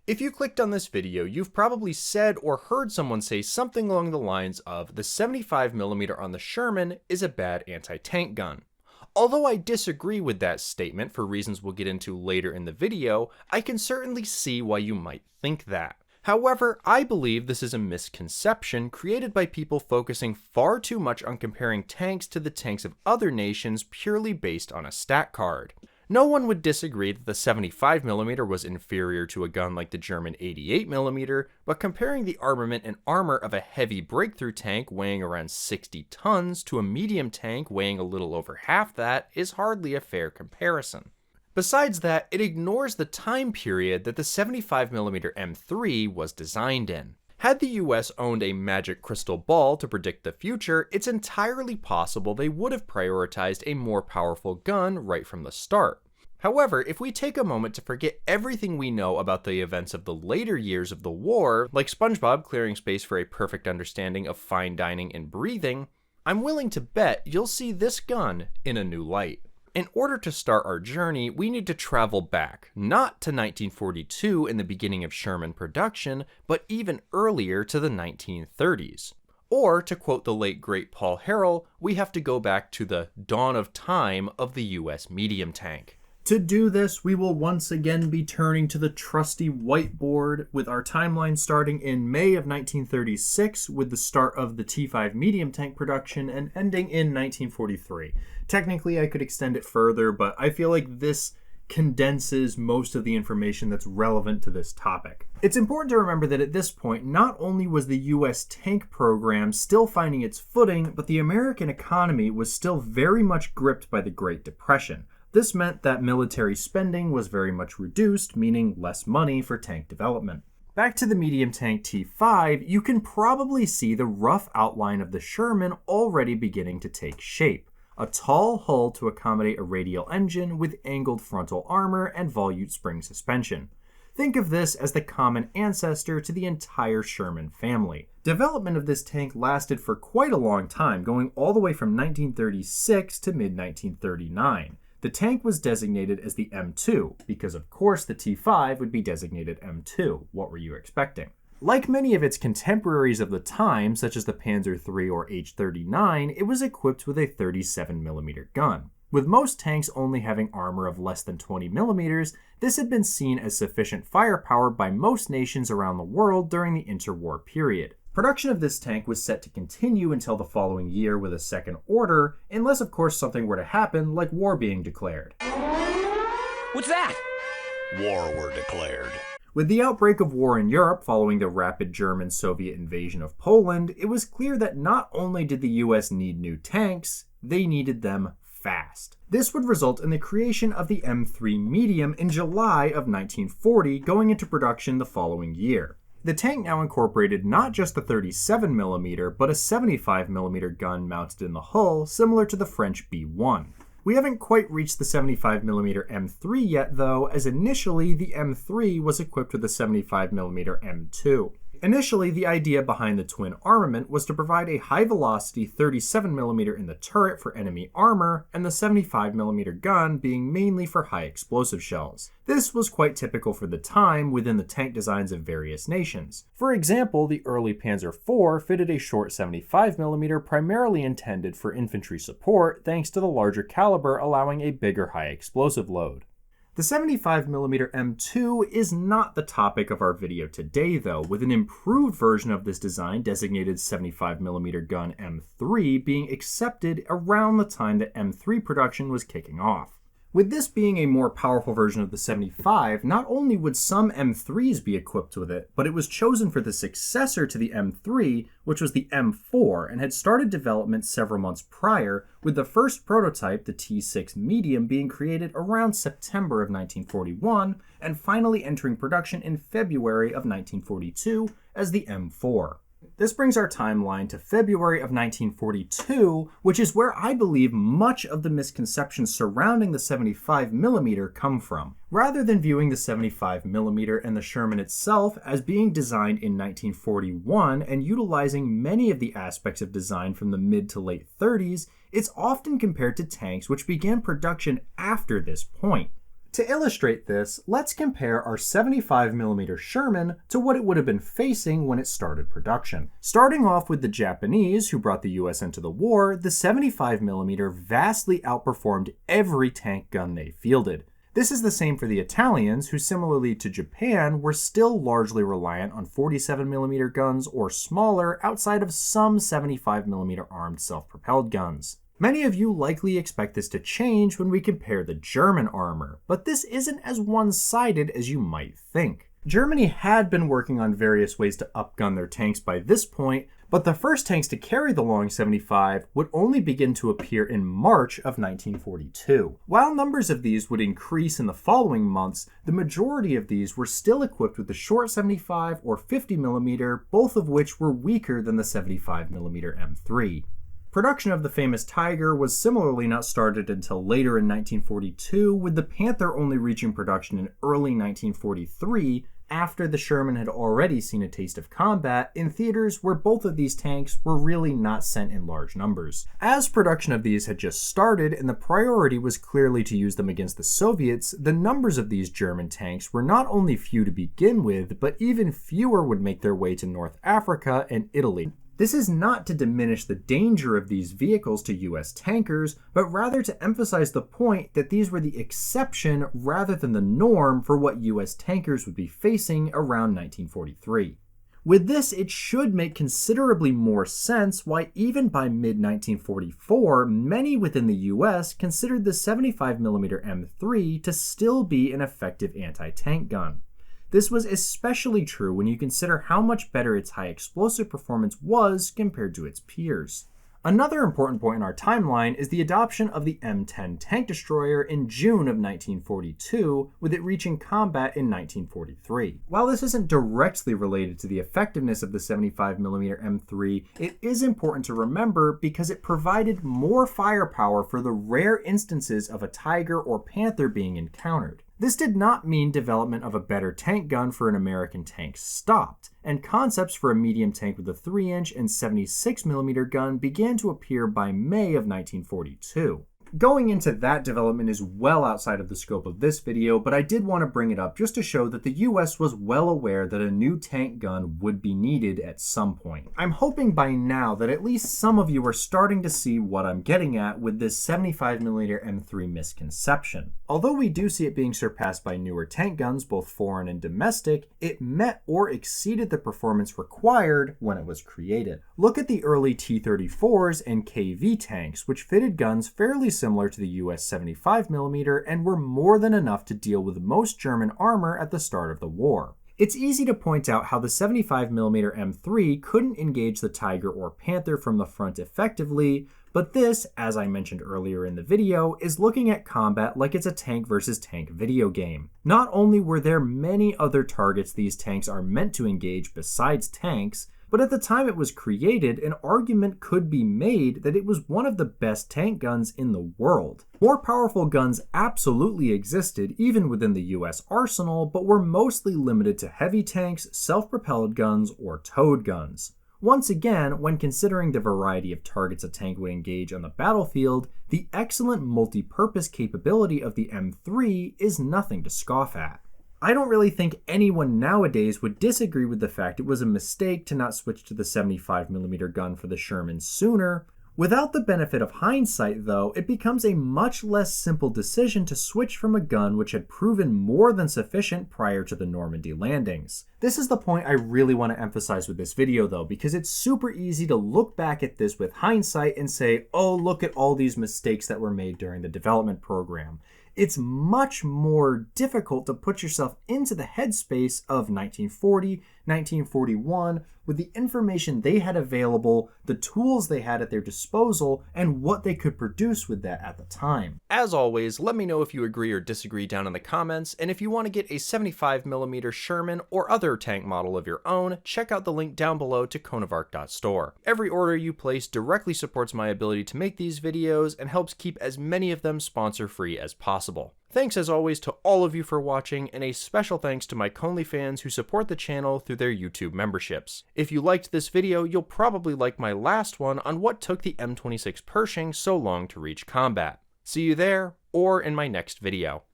If you clicked on this video, you've probably said or heard someone say something along the lines of the 75mm on the Sherman is a bad anti-tank gun. Although I disagree with that statement for reasons we'll get into later in the video, I can certainly see why you might think that. However, I believe this is a misconception created by people focusing far too much on comparing tanks to the tanks of other nations purely based on a stat card. No one would disagree that the 75mm was inferior to a gun like the German 88mm, but comparing the armament and armor of a heavy breakthrough tank weighing around 60 tons to a medium tank weighing a little over half that is hardly a fair comparison. Besides that, it ignores the time period that the 75mm M3 was designed in. Had the US owned a magic crystal ball to predict the future, it's entirely possible they would have prioritized a more powerful gun right from the start. However, if we take a moment to forget everything we know about the events of the later years of the war, like SpongeBob clearing space for a perfect understanding of fine dining and breathing, I'm willing to bet you'll see this gun in a new light. In order to start our journey, we need to travel back, not to 1942 and the beginning of Sherman production, but even earlier to the 1930s. Or, to quote the late great Paul Harrell, we have to go back to the dawn of time of the US medium tank. To do this, we will once again be turning to the trusty whiteboard, with our timeline starting in May of 1936 with the start of the T5 medium tank production and ending in 1943. Technically, I could extend it further, but I feel like this condenses most of the information that's relevant to this topic. It's important to remember that at this point, not only was the US tank program still finding its footing, but the American economy was still very much gripped by the Great Depression. This meant that military spending was very much reduced, meaning less money for tank development. Back to the medium tank T5, you can probably see the rough outline of the Sherman already beginning to take shape. A tall hull to accommodate a radial engine with angled frontal armor and volute spring suspension. Think of this as the common ancestor to the entire Sherman family. Development of this tank lasted for quite a long time, going all the way from 1936 to mid-1939. The tank was designated as the M2, because of course the T5 would be designated M2. What were you expecting? Like many of its contemporaries of the time, such as the Panzer III or H-39, it was equipped with a 37mm gun. With most tanks only having armor of less than 20mm, this had been seen as sufficient firepower by most nations around the world during the interwar period. Production of this tank was set to continue until the following year with a second order, unless of course something were to happen, like war being declared. What's that? War were declared. With the outbreak of war in Europe following the rapid German-Soviet invasion of Poland, it was clear that not only did the US need new tanks, they needed them fast. This would result in the creation of the M3 medium in July of 1940, going into production the following year. The tank now incorporated not just the 37mm, but a 75mm gun mounted in the hull, similar to the French B1. We haven't quite reached the 75mm M3 yet though, as initially the M3 was equipped with the 75mm M2. Initially, the idea behind the twin armament was to provide a high-velocity 37mm in the turret for enemy armor, and the 75mm gun being mainly for high-explosive shells. This was quite typical for the time within the tank designs of various nations. For example, the early Panzer IV fitted a short 75mm primarily intended for infantry support, thanks to the larger caliber allowing a bigger high-explosive load. The 75mm M2 is not the topic of our video today though, with an improved version of this design designated 75mm gun M3 being accepted around the time that M3 production was kicking off. With this being a more powerful version of the 75, not only would some M3s be equipped with it, but it was chosen for the successor to the M3, which was the M4, and had started development several months prior, with the first prototype, the T6 medium, being created around September of 1941, and finally entering production in February of 1942 as the M4. This brings our timeline to February of 1942, which is where I believe much of the misconceptions surrounding the 75mm come from. Rather than viewing the 75mm and the Sherman itself as being designed in 1941 and utilizing many of the aspects of design from the mid to late 30s, it's often compared to tanks which began production after this point. To illustrate this, let's compare our 75mm Sherman to what it would have been facing when it started production. Starting off with the Japanese, who brought the US into the war, the 75mm vastly outperformed every tank gun they fielded. This is the same for the Italians, who similarly to Japan were still largely reliant on 47mm guns or smaller outside of some 75mm armed self-propelled guns. Many of you likely expect this to change when we compare the German armor, but this isn't as one-sided as you might think. Germany had been working on various ways to upgun their tanks by this point, but the first tanks to carry the long 75 would only begin to appear in March of 1942. While numbers of these would increase in the following months, the majority of these were still equipped with the short 75 or 50mm, both of which were weaker than the 75mm M3. Production of the famous Tiger was similarly not started until later in 1942, with the Panther only reaching production in early 1943, after the Sherman had already seen a taste of combat in theaters where both of these tanks were really not sent in large numbers. As production of these had just started and the priority was clearly to use them against the Soviets, the numbers of these German tanks were not only few to begin with, but even fewer would make their way to North Africa and Italy. This is not to diminish the danger of these vehicles to US tankers, but rather to emphasize the point that these were the exception rather than the norm for what US tankers would be facing around 1943. With this, it should make considerably more sense why even by mid-1944, many within the US considered the 75mm M3 to still be an effective anti-tank gun. This was especially true when you consider how much better its high explosive performance was compared to its peers. Another important point in our timeline is the adoption of the M10 tank destroyer in June of 1942, with it reaching combat in 1943. While this isn't directly related to the effectiveness of the 75mm M3, it is important to remember because it provided more firepower for the rare instances of a Tiger or Panther being encountered. This did not mean development of a better tank gun for an American tank stopped, and concepts for a medium tank with a 3-inch and 76mm gun began to appear by May of 1942. Going into that development is well outside of the scope of this video, but I did want to bring it up just to show that the US was well aware that a new tank gun would be needed at some point. I'm hoping by now that at least some of you are starting to see what I'm getting at with this 75mm M3 misconception. Although we do see it being surpassed by newer tank guns, both foreign and domestic, it met or exceeded the performance required when it was created. Look at the early T-34s and KV tanks, which fitted guns fairly similar to the US 75mm and were more than enough to deal with most German armor at the start of the war. It's easy to point out how the 75mm M3 couldn't engage the Tiger or Panther from the front effectively, but this, as I mentioned earlier in the video, is looking at combat like it's a tank versus tank video game. Not only were there many other targets these tanks are meant to engage besides tanks, but at the time it was created, an argument could be made that it was one of the best tank guns in the world. More powerful guns absolutely existed even within the US arsenal, but were mostly limited to heavy tanks, self-propelled guns, or towed guns. Once again, when considering the variety of targets a tank would engage on the battlefield, the excellent multi-purpose capability of the M3 is nothing to scoff at. I don't really think anyone nowadays would disagree with the fact it was a mistake to not switch to the 75mm gun for the Sherman sooner. Without the benefit of hindsight, though, it becomes a much less simple decision to switch from a gun which had proven more than sufficient prior to the Normandy landings. This is the point I really want to emphasize with this video, though, because it's super easy to look back at this with hindsight and say, oh, look at all these mistakes that were made during the development program. It's much more difficult to put yourself into the headspace of 1940, 1941, with the information they had available, the tools they had at their disposal, and what they could produce with that at the time. As always, let me know if you agree or disagree down in the comments, and if you want to get a 75mm Sherman or other tank model of your own, check out the link down below to ConeOfArc.store. Every order you place directly supports my ability to make these videos and helps keep as many of them sponsor-free as possible. Thanks as always to all of you for watching, and a special thanks to my ConelyFans who support the channel through their YouTube memberships. If you liked this video, you'll probably like my last one on what took the M26 Pershing so long to reach combat. See you there, or in my next video.